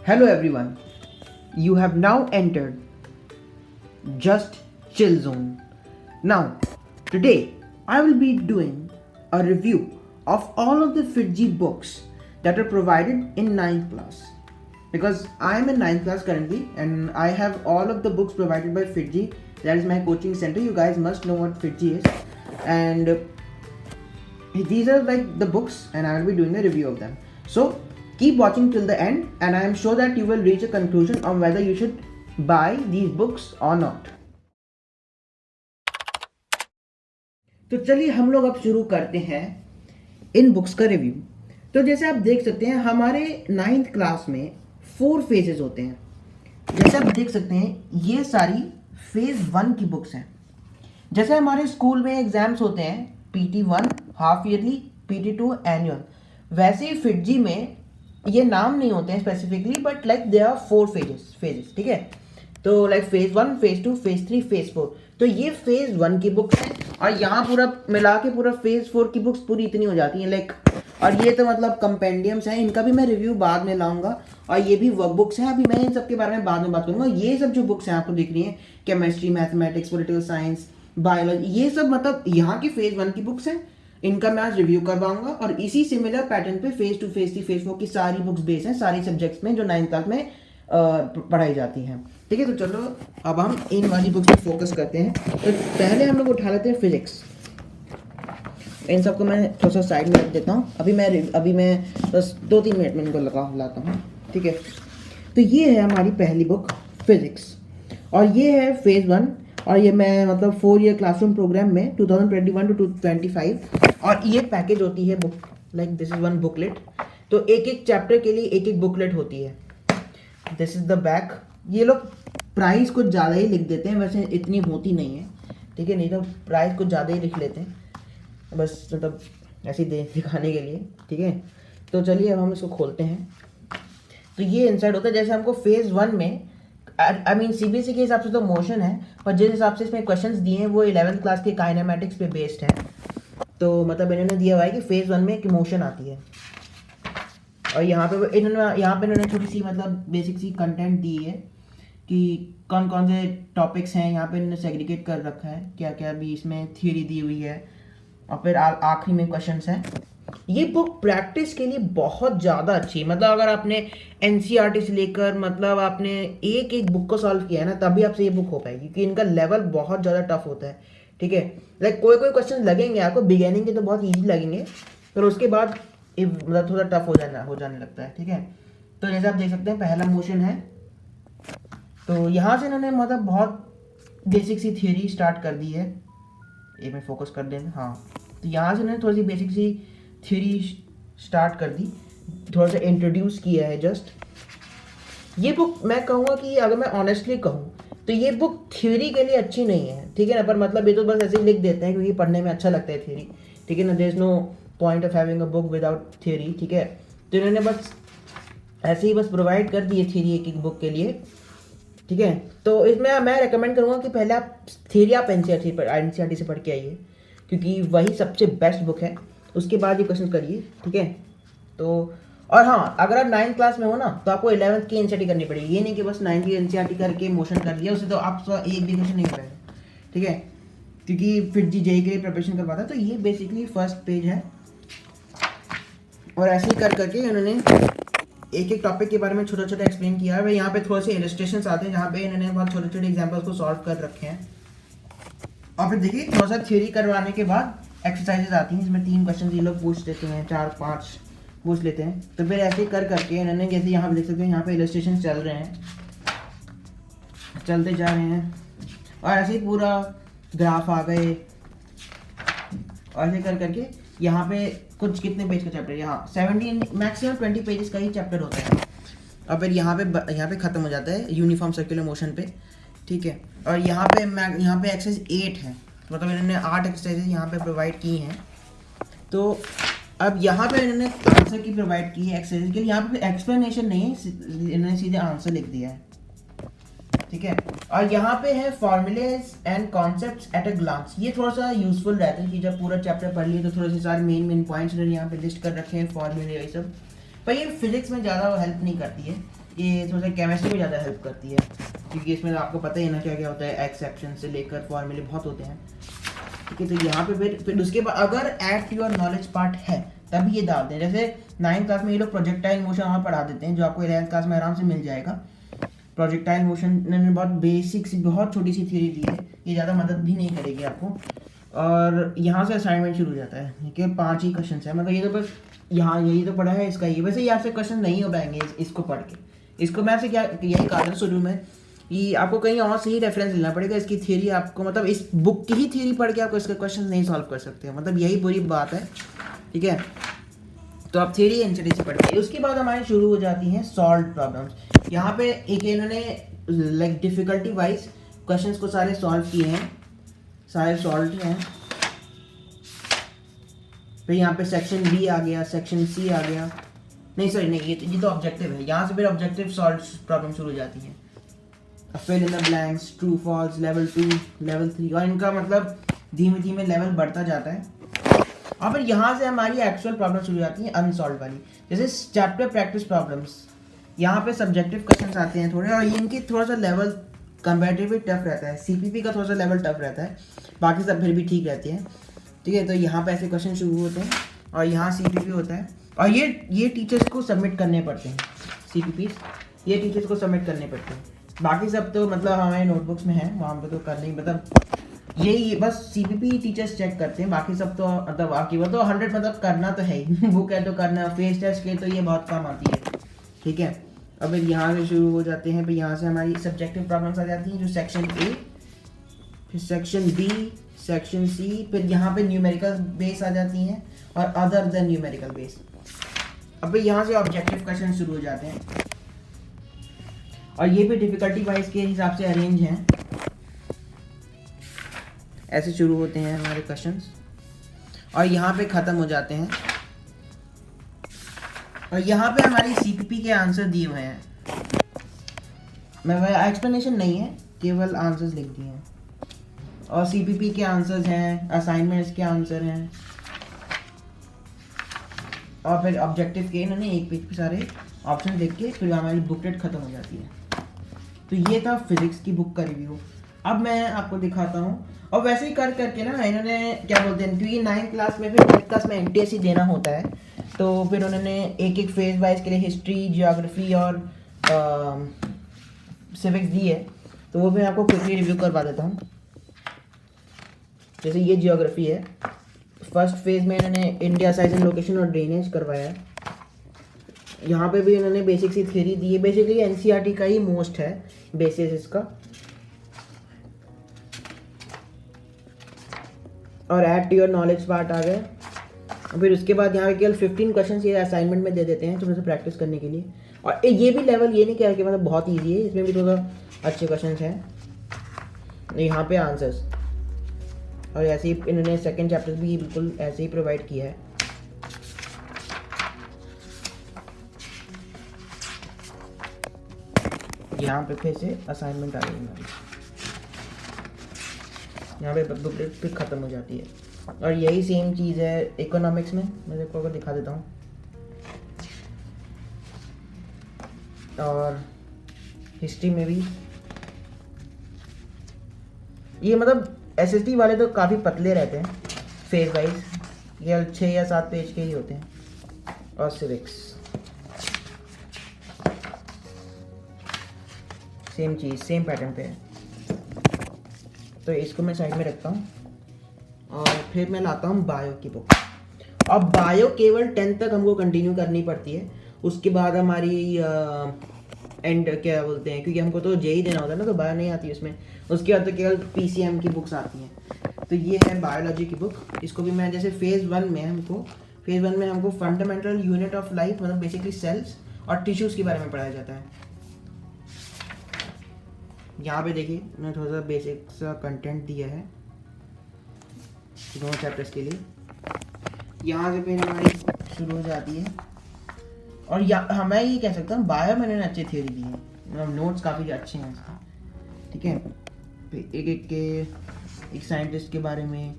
Hello everyone, you have now entered Just Chill Zone. Now, today I will be doing a review of all of the FITGI books that are provided in 9th class. Because I am in 9th class currently and I have all of the books provided by FITGI. That is my coaching center. You guys must know what FITGI is. And these are like the books and I will be doing a review of them. So keep watching till the end and I am sure that you will reach a conclusion on whether you should buy these books or not. तो चलिए हम लोग अब शुरू करते हैं इन books का review. तो जैसे आप देख सकते हैं हमारे 9th क्लास में 4 फेजेस होते हैं। जैसे आप देख सकते हैं ये सारी फेज 1 की बुक्स हैं। जैसे हमारे स्कूल में एग्जाम्स होते हैं PT1 half yearly, PT2 annual, वैसे ही FITGI में ये नाम नहीं होते हैं specifically but like they are 4 phases, ठीक है। तो like phase 1, phase 2, phase 3, phase 4। तो ये फेज 1 की बुक्स हैं और यहाँ पूरा मिला के पूरा फेज 4 की बुक्स पूरी इतनी हो जाती हैं लाइक। और ये तो मतलब कंपेंडियम्स हैं, इनका भी मैं रिव्यू बाद में लाऊंगा। और ये भी वर्क बुक्स हैं, अभी मैं इन सब के बारे में बाद में बात करूंगा। ये सब जो बुक्स हैं आपको दिख रही हैं, chemistry, mathematics, political science, biology, ये सब मतलब यहाँ की फेज 1 की बुक्स हैं। इनका मैं आज रिव्यू करवाऊंगा और इसी सिमिलर पैटर्न पे फेज 2, फेज 3, फेज 4 की सारी बुक्स बेस हैं सारी सब्जेक्ट्स में जो 9th क्लास में पढ़ाई जाती हैं, ठीक है। तो चलो अब हम इन वाली बुक्स पे फोकस करते हैं। तो पहले हम लोग उठा लेते हैं फिजिक्स। इन सबको मैं थोड़ा सा साइड में रख देता हूँ। अभी मैं बस 2-3 मिनट में इनको लगा लाता हूँ, ठीक है। तो ये है हमारी पहली बुक फिजिक्स और ये है फेज 1 और ये मैं मतलब 4 ईयर क्लासरूम प्रोग्राम में 2021 to 2025 और ये पैकेज होती है book like this is 1 booklet. तो एक चैप्टर के लिए एक बुकलेट होती है। This is the back. ये लोग प्राइस कुछ ज़्यादा ही लिख देते हैं, वैसे इतनी होती नहीं है, ठीक है। नहीं तो प्राइस कुछ ज़्यादा ही लिख लेते हैं बस मतलब ऐसे ही दिखाने के लिए, ठीक है। तो चलिए अब हम इसको खोलते हैं। तो ये इनसाइड होता है। जैसे हमको फेज 1 में आई मीन CBSE के हिसाब से तो मोशन है पर जिस हिसाब से इसमें क्वेश्चंस दिए हैं वो 11th क्लास के काइनेमेटिक्स पे बेस्ड है। तो मतलब इन्होंने दिया हुआ है कि फेज 1 में एक मोशन आती है और यहाँ पे इन्होंने छोटी सी मतलब बेसिक सी कंटेंट दी है कि कौन कौन से टॉपिक्स हैं। यहाँ पे इन्होंने सेग्रीगेट कर रखा है क्या क्या भी इसमें थियरी दी हुई है और फिर आखिरी में क्वेश्चंस हैं। ये बुक प्रैक्टिस के लिए बहुत ज़्यादा अच्छी है। मतलब अगर आपने NCERT से लेकर मतलब आपने एक बुक को सॉल्व किया है ना तभी आपसे ये बुक हो पाएगी क्योंकि इनका लेवल बहुत ज़्यादा टफ होता है, ठीक है। लाइक कोई क्वेश्चन लगेंगे आपको बिगेनिंग के तो बहुत ईजी लगेंगे पर उसके बाद मतलब थोड़ा टफ हो जाने लगता है, ठीक है। तो जैसे आप देख सकते हैं पहला मोशन है। तो यहाँ से इन्होंने मतलब बहुत बेसिक सी थियरी स्टार्ट कर दी है। ये मैं फोकस कर दें, हाँ। तो यहाँ से इन्होंने थोड़ी सी बेसिक सी थ्योरी स्टार्ट कर दी, थोड़ा सा इंट्रोड्यूस किया है जस्ट। ये बुक मैं कहूँगा कि अगर मैं ऑनेस्टली कहूँ तो ये बुक थ्योरी के लिए अच्छी नहीं है, ठीक है ना। पर मतलब ये तो बस ऐसे ही लिख देते हैं क्योंकि पढ़ने में अच्छा लगता है थ्योरी, ठीक है ना। There is no point of having a book without theory, ठीक है। तो इन्होंने बस ऐसे ही बस प्रोवाइड कर दिए थ्योरी एक बुक के लिए, ठीक है। तो इसमें मैं रेकमेंड करूँगा कि पहले आप थ्योरी आप NCERT से पढ़ के आइए क्योंकि वही सबसे बेस्ट बुक है। उसके बाद ये क्वेश्चन करिए, ठीक है। तो और हाँ, अगर आप 9th क्लास में हो ना तो आपको 11th की NCERT करनी पड़ेगी। ये नहीं कि बस 9th की NCERT करके मोशन कर दिया उससे तो आपका एक भी क्वेश्चन नहीं पड़ेगा, ठीक है। क्योंकि FITGI JEE के लिए प्रिपरेशन करवाता है। तो ये बेसिकली फर्स्ट पेज है और ऐसे ही कर करके उन्होंने एक टॉपिक के बारे में छोटा छोटा एक्सप्लेन किया है। यहाँ पे थोड़े से इलस्ट्रेशंस आते हैं जहाँ पे इन्होंने बहुत छोटे छोटे एग्जाम्पल्स को सॉल्व कर रखे हैं। और फिर देखिए थोड़ा सा थ्योरी करवाने के बाद एक्सरसाइजेज आती हैं जिसमें 3 क्वेश्चन ये लोग पूछ लेते हैं, 4-5 पूछ लेते हैं। तो फिर ऐसे कर करके इन्होंने जैसे यहाँ पे देख सकते हैं यहाँ पे इलस्ट्रेशन चल रहे हैं, चलते जा रहे हैं और ऐसे ही पूरा ग्राफ आ गए और ऐसे कर करके यहाँ पे कुछ कितने पेज का चैप्टर है, यहाँ 17 मैक्सिमम 20 पेजेस का ही चैप्टर होता है। और फिर यहाँ पे ख़त्म हो जाता है यूनिफॉर्म सर्कुलर मोशन पे, ठीक है। और यहाँ पे एक्सरसाइज 8 है, मतलब इन्होंने 8 एक्सरसाइजेज यहाँ पे प्रोवाइड की हैं। तो अब यहाँ पे इन्होंने आंसर की प्रोवाइड की है एक्सरसाइज के लिए। यहाँ पे एक्सप्लेनेशन नहीं है, इन्होंने सीधे आंसर लिख दिया है, ठीक है। और यहाँ पे है formulas and concepts at a glance. ये थोड़ा सा यूजफुल रहता है कि जब पूरा चैप्टर पढ़ लिए तो थोड़े से सारे मेन पॉइंट्स इन्होंने यहाँ पे लिस्ट कर रखे हैं, फॉर्मूले ये सब। पर ये फिजिक्स में ज़्यादा हेल्प नहीं करती है ये थोड़ा सा केमिस्ट्री में ज़्यादा हेल्प करती है, क्योंकि इसमें आपको पता ही ना क्या क्या होता है, एक्सेप्शन से लेकर फॉर्मूले बहुत होते हैं। ठीक है, तो यहाँ पे फिर उसके बाद अगर ऐड योर नॉलेज पार्ट है तभी ये डालते हैं। जैसे 9th क्लास में ये लोग प्रोजेक्टाइल मोशन वहाँ पढ़ा देते हैं, जो आपको 11th क्लास में आराम से मिल जाएगा। प्रोजेक्टाइल मोशन ने बहुत बेसिक सी बहुत छोटी सी थ्योरी दी है, ये ज़्यादा मदद भी नहीं करेगी आपको। और यहाँ से असाइनमेंट शुरू हो जाता है, ठीक है, 5 ही क्वेश्चन है, मतलब ये तो बस यहाँ यही तो पढ़ा है इसका, ये वैसे ही आपसे क्वेश्चन नहीं हो पाएंगे इसको पढ़ के। इसको मैं आपसे क्या यही कहा था शुरू में कि आपको कहीं और से ही रेफरेंस लेना पड़ेगा इसकी थ्योरी, आपको मतलब इस बुक की ही थ्योरी पढ़ के आपको इसके क्वेश्चन नहीं सॉल्व कर सकते, मतलब यही बुरी बात है। ठीक है, तो आप थ्योरी एनसीईआरटी से पढ़ते हैं। उसके बाद हमारी शुरू हो जाती हैं सॉल्व प्रॉब्लम्स। यहाँ पे एक इन्होंने लाइक डिफिकल्टी वाइज क्वेश्चंस को सारे सॉल्व किए हैं, सारे सॉल्व हैं। फिर यहाँ पे सेक्शन बी आ गया, सेक्शन सी आ गया, नहीं सॉरी नहीं, ये तो ऑब्जेक्टिव है। यहाँ से फिर ऑब्जेक्टिव सॉल्व प्रॉब्लम शुरू हो जाती हैं, fill in the blanks, true false, level 2, level 3, और इनका मतलब धीमे धीमे लेवल बढ़ता जाता है। और फिर यहाँ से हमारी एक्चुअल प्रॉब्लम शुरू हो जाती है अनसॉल्व वाली, जैसे चैप्टर प्रैक्टिस प्रॉब्लम्स। यहाँ पे सब्जेक्टिव क्वेश्चंस आते हैं थोड़े, और इनकी थोड़ा सा लेवल कंपैरेटिवली टफ रहता है। सीपीपी का थोड़ा सा लेवल टफ रहता है, बाकी सब फिर भी ठीक रहती है। ठीक है, तो यहाँ पे ऐसे क्वेश्चन शुरू होते हैं और यहाँ सीपीपी होता है, और ये टीचर्स को सबमिट करने पड़ते हैं। सीपीपी ये टीचर्स को सबमिट करने पड़ते हैं, बाकी सब तो मतलब हमारे नोटबुक्स में है, वहाँ पे तो करने ही, मतलब यही बस सीपीपी टीचर्स चेक करते हैं, बाकी सब तो मतलब आपकी वो तो 100 मतलब करना तो है ही वो क्या तो करना, फेस टेस्ट के तो ये बहुत काम आती है। ठीक है, अब फिर यहाँ से शुरू हो जाते हैं, फिर यहाँ से हमारी सब्जेक्टिव प्रॉब्लम्स आ जाती हैं, जो सेक्शन ए, फिर सेक्शन बी, सेक्शन सी, फिर यहाँ पे न्यूमेरिकल बेस आ जाती हैं और अदर देन न्यूमेरिकल बेस। अब यहाँ से ऑब्जेक्टिव क्वेश्चन शुरू हो जाते हैं, और ये भी डिफिकल्टी वाइज के हिसाब से अरेंज हैं, ऐसे शुरू होते हैं हमारे क्वेश्चंस और यहाँ पे ख़त्म हो जाते हैं। और यहाँ पे हमारी सीपीपी के आंसर दिए हुए हैं, मैं एक्सप्लेनेशन नहीं है, केवल आंसर्स लिख दिए हैं, और सीपीपी के आंसर्स हैं, असाइनमेंट्स के आंसर हैं, और फिर ऑब्जेक्टिव के इन्होंने एक पेज पे सारे ऑप्शन लिख के फिर हमारी बुकलेट ख़त्म हो जाती है। तो ये था फिजिक्स की बुक का रिव्यू। अब मैं आपको दिखाता हूँ, और वैसे ही कर करके ना इन्होंने क्या बोलते हैं, क्योंकि 9th क्लास में फिर 10th क्लास में एनटीएससी देना होता है, तो फिर उन्होंने एक एक फेज वाइज के लिए हिस्ट्री, जियोग्राफी और सिविक्स दी है, तो वो मैं आपको क्विकली रिव्यू करवा देता हूँ। जैसे ये जियोग्राफी है, फर्स्ट फेज में इन्होंने इंडिया साइज एंड लोकेशन और ड्रेनेज करवाया है। यहाँ पे भी इन्होंने बेसिक सी थ्योरी दी है, बेसिकली एनसीईआरटी का ही मोस्ट है बेसिस इसका। और add to your knowledge part आ गया। फिर उसके बाद यहाँ केवल 15 क्वेश्चन ये असाइनमेंट में दे देते हैं थोड़ा सा प्रैक्टिस करने के लिए, और ये भी लेवल ये नहीं कह रहा कि मतलब बहुत ईजी है, इसमें भी थोड़ा अच्छे क्वेश्चन हैं। यहाँ पे आंसर्स, और ऐसे ही इन्होंने सेकंड चैप्टर भी बिल्कुल ऐसे ही प्रोवाइड किया है। यहाँ पे फिर से असाइनमेंट आ गई हमारी, यहाँ पे बुकलेट फिर ख़त्म हो जाती है। और यही सेम चीज़ है इकोनॉमिक्स में, मैं देखो अगर दिखा देता हूँ, और हिस्ट्री में भी ये मतलब एसएसटी वाले तो काफ़ी पतले रहते हैं फेज वाइज, ये 6 या 7 पेज के ही होते हैं। और सिविक्स सेम चीज़, सेम पैटर्न पे है, तो इसको मैं साइड में रखता हूँ। और फिर मैं लाता हूँ बायो की बुक। अब बायो केवल 10th तक हमको कंटिन्यू करनी पड़ती है, उसके बाद हमारी एंड क्या बोलते हैं, क्योंकि हमको तो जेई देना होता है ना, तो बायो नहीं आती उसमें। उसके बाद तो केवल पीसीएम की बुक्स आती हैं। तो ये है बायोलॉजी की बुक, इसको भी मैं जैसे फेज़ 1 में हमको फंडामेंटल यूनिट ऑफ लाइफ, मतलब बेसिकली सेल्स और टिश्यूज़ के बारे में पढ़ाया जाता है। यहाँ पे देखिए मैंने थोड़ा सा बेसिक सा कंटेंट दिया है दोनों चैप्टर्स के लिए। यहाँ से फिर हमारी शुरू हो जाती है, और मैं ये कह सकता हूँ बायो में इन्होंने अच्छी थ्योरी दी है, मतलब नोट्स काफ़ी अच्छे हैं इसके। ठीक है, एक साइंटिस्ट के बारे में,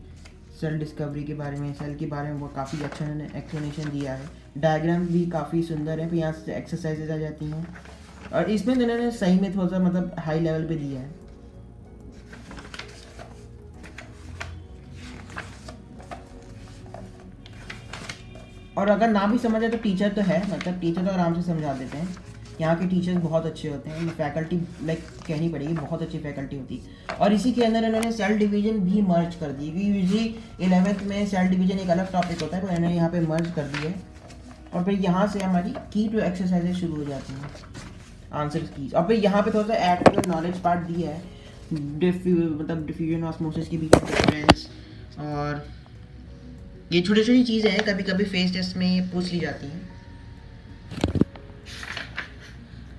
सेल डिस्कवरी के बारे में, सेल के बारे में वो काफ़ी अच्छा इन्होंने एक्सप्लेनेशन दिया है। डायग्राम भी काफ़ी सुंदर है। फिर यहाँ से एक्सरसाइजेज आ जाती हैं, और इसमें इन्होंने सही में थोड़ा सा मतलब हाई लेवल पे दिया है। और अगर ना भी समझ आए तो टीचर तो है, मतलब टीचर तो आराम से समझा देते हैं। यहाँ के टीचर्स बहुत अच्छे होते हैं, फैकल्टी लाइक कहनी पड़ेगी बहुत अच्छी फैकल्टी होती है। और इसी के अंदर इन्होंने सेल डिवीजन भी मर्ज कर दी, क्योंकि यूजली 11th में सेल डिवीजन एक अलग टॉपिक होता है, तो इन्होंने यहाँ पे मर्ज कर दिया है। और फिर यहाँ से हमारी की टू एक्सरसाइजेज शुरू हो जाती हैं, आंसर कीज। और फिर यहाँ पे थोड़ा सा एक्टिव नॉलेज पार्ट दिया है, मतलब डिफ्यूजन ऑस्मोसिस के बीच डिफरेंस, और ये छोटी छोटी चीज़ें हैं, कभी कभी फेस टेस्ट में ये पूछ ली जाती हैं।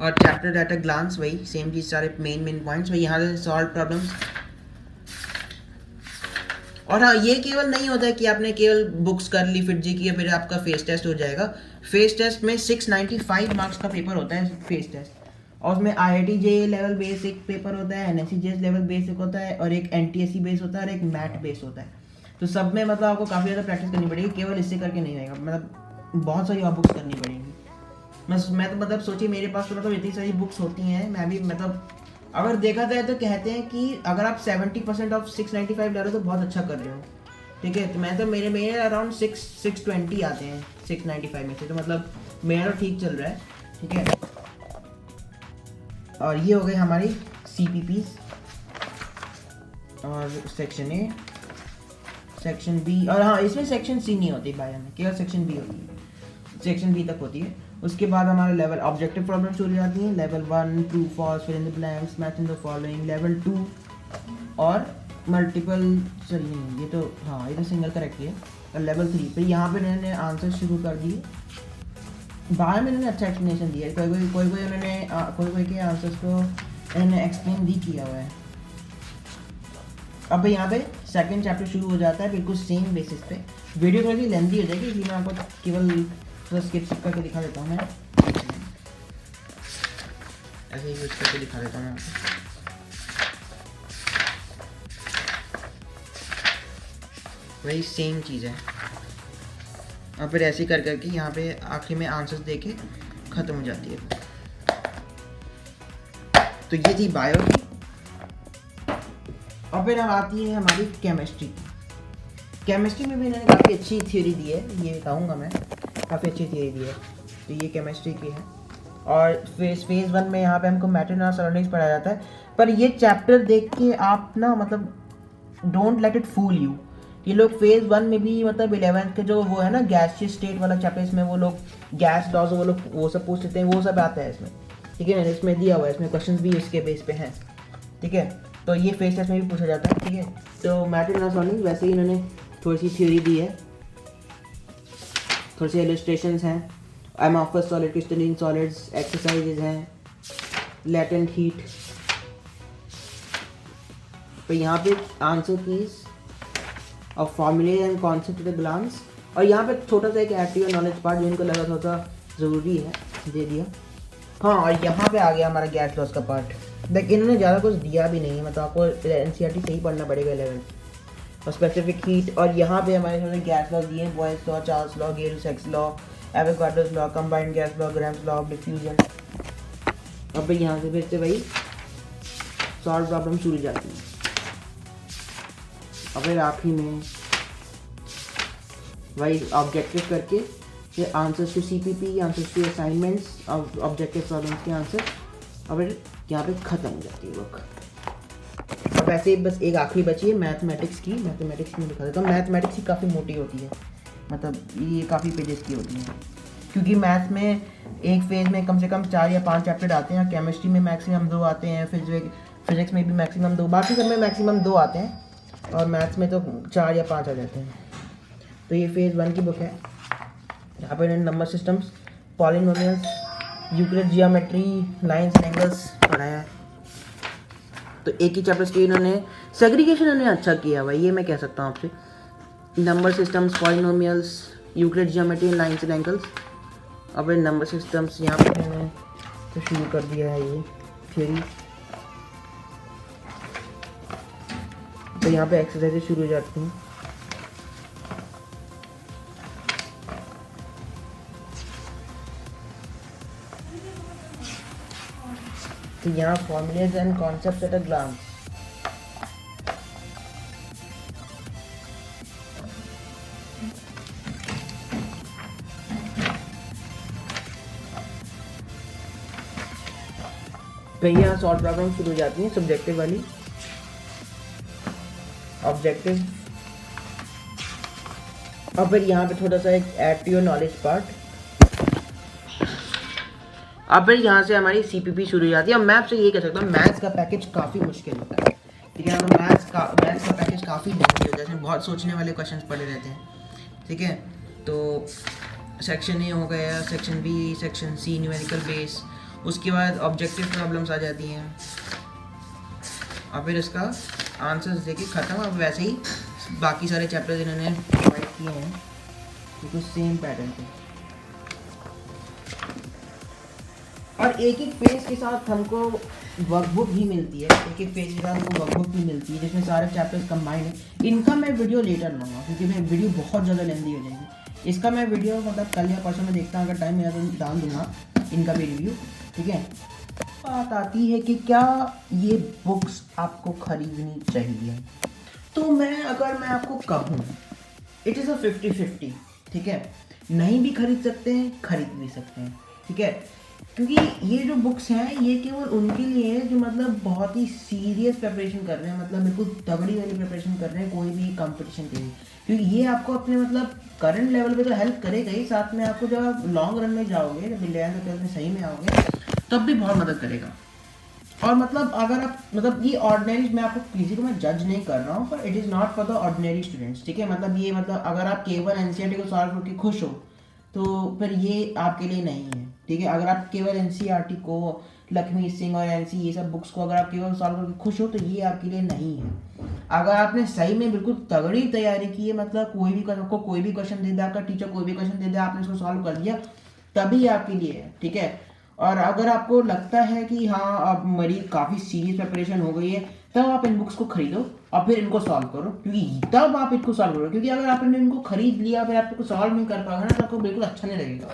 और चैप्टर डाटा ग्लांस वही सेम चीज़, सारे मेन पॉइंट्स वही, यहाँ से सॉल्व प्रॉब्लम्स। और हाँ, ये केवल नहीं होता है कि आपने केवल बुक्स कर ली फिर जी की फिर आपका फेस टेस्ट हो जाएगा। फेस टेस्ट में 695 मार्क्स का पेपर होता है फेस टेस्ट, और उसमें IIT JEE level basic paper होता है, NSE JS लेवल बेसिक होता है, और एक NTSE बेस होता है, और एक मैट बेस होता है। तो सब में मतलब आपको काफ़ी ज़्यादा प्रैक्टिस करनी पड़ेगी, केवल इससे करके नहीं होगा, मतलब बहुत सारी और बुक्स करनी पड़ेंगी। मैं तो मतलब सोचिए मेरे पास तो मतलब इतनी सारी बुक्स होती हैं, मैं भी मतलब अगर देखा जाए तो कहते हैं कि अगर आप 70% ऑफ 695 ले रहे हो तो बहुत अच्छा कर रहे हो, ठीक है। तो मैं तो मेरे अराउंड 620 आते हैं 695 में से, तो मतलब मेरा तो ठीक चल रहा है, ठीक है। और ये हो गई हमारी CPPs और सेक्शन A, सेक्शन B, और हाँ इसमें सेक्शन C नहीं होती बायो में, केवल सेक्शन B होती है, सेक्शन B तक होती है। उसके बाद हमारा लेवल ऑब्जेक्टिव प्रॉब्लम शुरू हो जाती है, level 1 true false, fill in the blanks, match in the following, level 2 और मल्टीपल, सॉरी नहीं ये तो हाँ ये तो सिंगल करेक्ट है। और लेवल 3 पे यहाँ पे इन्होंने आंसर शुरू कर दिए, बाहर में इन्होंने अच्छा एक्सप्लेनेशन दिया है, कोई उन्होंने कोई के आंसर्स को इन्होंने एक्सप्लेन भी किया हुआ है। अब यहाँ पे सेकंड चैप्टर शुरू हो जाता है बिल्कुल सेम बेसिस पे। वीडियो थोड़ी सी लेंथी हो जाएगी, इसलिए मैं आपको केवल थोड़ा स्किप करके दिखा देता हूँ, मैं ऐसे ही यूज करके दिखा देता हूँ आपको। वही सेम चीज़ है, और फिर ऐसे ही कर करके यहाँ पे आखिरी में आंसर्स देके ख़त्म हो जाती है। तो ये थी बायो की, और फिर अब आती है हमारी केमिस्ट्री। केमिस्ट्री में भी इन्होंने काफ़ी अच्छी थ्योरी दी है, ये बताऊँगा मैं, काफ़ी अच्छी थ्योरी दी है। तो ये केमिस्ट्री की है, और फेज़ 1 में यहाँ पे हमको मैटर और सराउंडिंग्स पढ़ाया जाता है। पर ये चैप्टर देख के आप ना मतलब don't let it fool you, ये लोग फेज़ 1 में भी मतलब 11th के जो वो है ना गैसियस स्टेट वाला चैप्टर, इसमें वो लोग गैस लॉज वो लोग वो सब पूछ लेते हैं, वो सब आता है इसमें, ठीक है। इसमें दिया हुआ है, इसमें क्वेश्चंस भी इसके बेस पे हैं, ठीक है। तो ये फेस टेस्ट में भी पूछा जाता है, ठीक है। तो मैटर और सराउंडिंग्स वैसे ही इन्होंने थोड़ी सी थ्योरी दी है, थोड़ी सी इलस्ट्रेशंस हैं, amorphous solid, crystalline solids, exercises हैं, लेटेंट हीट। तो यहाँ पे आंसर कीज और फॉर्मूले and concept at a glance, और यहाँ पे छोटा सा एक एक्टिव नॉलेज पार्ट जो इनको लगा थोड़ा ज़रूरी है दे दिया। हाँ, और यहाँ पे आ गया हमारा गैस लॉस का पार्ट। देख इन्होंने ज़्यादा कुछ दिया भी नहीं है, मतलब आपको NCERT से ही पढ़ना पड़ेगा 11th, और स्पेसिफिक हीट। और यहाँ पे हमारे सामने गैस लॉ दिए हैं, Boyle's law, Charles law, Gibbs law, Avogadro's law, combined gas law, grams law of diffusion. और फिर यहाँ से फिर से वही सॉल्व प्रॉब्लम शुरू जाती है, और फिर आखिरी में वही ऑब्जेक्टिव करके फिर answers to CPP, answers to assignments, objective problems के आंसर, और फिर यहाँ पे ख़त्म हो जाती है बुक। अब ऐसे बस एक आखिरी बची है मैथमेटिक्स की, मैथमेटिक्स में दिखा देता हूँ। मैथमेटिक्स ही काफ़ी मोटी होती है, मतलब ये काफ़ी पेजेस की होती है, क्योंकि मैथ्स में एक फेज़ में कम से कम 4 या 5 चैप्टर आते हैं, केमिस्ट्री में मैक्सिमम 2 आते हैं, फिजिक्स में भी मैक्सिमम 2, बाकी सब में मैक्सिमम 2 आते हैं, और मैथ्स में तो 4 या 5 आ जाते हैं। तो ये फेज़ 1 की बुक है। यहाँ पर इन्होंने number systems, polynomials, Euclid geometry, lines and angles पढ़ाया है। तो एक ही चैप्टर्स के इन्होंने सेग्रीगेशन इन्होंने अच्छा किया हुआ है, ये मैं कह सकता हूँ आपसे। Number systems, polynomials, Euclid geometry, lines and angles. अब नंबर सिस्टम्स यहाँ पे इन्होंने तो शुरू कर दिया है ये थ्योरी। तो यहाँ पे एक्सरसाइजेज शुरू हो जाती हैं। तो यहाँ formulas and concept at a glance. कहीं यहाँ शॉर्ट प्रॉब्लम शुरू हो जाती है सब्जेक्टिव वाली, ऑब्जेक्टिव, और फिर यहाँ पे थोड़ा सा एक add to your knowledge part. अब फिर यहाँ से हमारी सीपीपी शुरू हो जाती है। और मैं आपसे ये कह सकता हूँ मैथ्स का पैकेज काफ़ी मुश्किल होता है, ठीक है। मैथ्स का पैकेज काफ़ी लेंथी होता है, इसमें बहुत सोचने वाले क्वेश्चंस पड़े रहते हैं, ठीक है। तो सेक्शन ए हो गया, section B, section C numerical base, उसके बाद ऑब्जेक्टिव प्रॉब्लम्स आ जाती हैं, और फिर इसका आंसर्स देके ख़त्म। अब वैसे ही बाकी सारे चैप्टर्स इन्होंने प्रोवाइड किए हैं बिल्कुल सेम पैटर्न पे, और एक एक पेज के साथ हमको वर्कबुक भी मिलती है, एक एक पेज के साथ हमको वर्कबुक भी मिलती है जिसमें सारे चैप्टर्स कंबाइंड है। इनका मैं वीडियो लेटर लूँगा क्योंकि मैं वीडियो बहुत ज़्यादा लेंदी हो जाएगी। इसका मैं वीडियो मतलब कल या परसों में देखता हूँ, अगर टाइम मेरा तो डाल दूँगा इनका भी रिव्यू, ठीक है। बात आती है कि क्या ये बुक्स आपको खरीदनी चाहिए, तो मैं आपको कहूँ इट इज़ अ 50-50, ठीक है। नहीं भी खरीद सकते हैं, खरीद भी सकते हैं, ठीक है। क्योंकि ये जो बुक्स हैं ये केवल उनके लिए है जो मतलब बहुत ही सीरियस प्रिपरेशन कर रहे हैं, मतलब बिल्कुल तगड़ी वाली प्रिपरेशन कर रहे हैं कोई भी कंपटीशन के लिए। क्योंकि ये आपको अपने मतलब करंट लेवल पे तो हेल्प करेगा ही, साथ में आपको जब आप लॉन्ग रन में जाओगे, जब 11th में सही में आओगे, तब भी बहुत मदद करेगा। और मतलब अगर आप मतलब ये ऑर्डिनरी, मैं आपको किसी को मैं जज नहीं कर रहा हूँ, पर it is not for the ordinary students, ठीक है। मतलब ये मतलब अगर आप केवल एनसीईआरटी को सॉल्व करके खुश हो तो फिर ये आपके लिए नहीं है, ठीक है। अगर आप केवल एनसीईआरटी को, लक्ष्मी सिंह और एनसी ये सब बुक्स को अगर आप केवल सॉल्व करके खुश हो तो ये आपके लिए नहीं है। अगर आपने सही में बिल्कुल तगड़ी तैयारी की है, मतलब कोई भी क्वेश्चन दे दे, आपका टीचर कोई भी क्वेश्चन दे दे, आपने इसको सॉल्व कर दिया, तभी आपके लिए है, ठीक है। और अगर आपको लगता है कि हाँ अब मेरी काफ़ी सीरियस प्रिपरेशन हो गई है, तब आप इन बुक्स को खरीदो और फिर इनको सॉल्व करो, क्योंकि तब आप इनको सॉल्व करो। क्योंकि अगर आपने इनको खरीद लिया फिर आप इनको सॉल्व नहीं कर पाओगे ना, तो आपको बिल्कुल अच्छा नहीं लगेगा,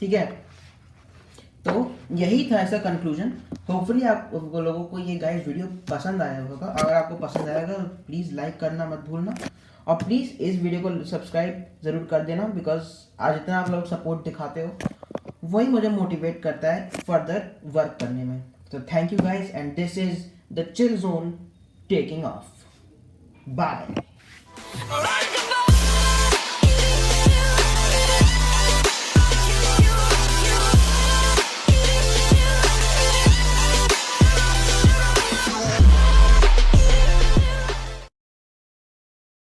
ठीक है। तो यही था ऐसा कंक्लूजन। होपफुली आप लोगों को ये गाइस वीडियो पसंद आया होगा। अगर आपको पसंद आएगा तो प्लीज़ लाइक करना मत भूलना, और प्लीज़ इस वीडियो को सब्सक्राइब ज़रूर कर देना, बिकॉज आज जितना आप लोग सपोर्ट दिखाते हो वही मुझे मोटिवेट करता है फर्दर वर्क करने में। तो thank you guys, and this is the chill zone taking off. Bye.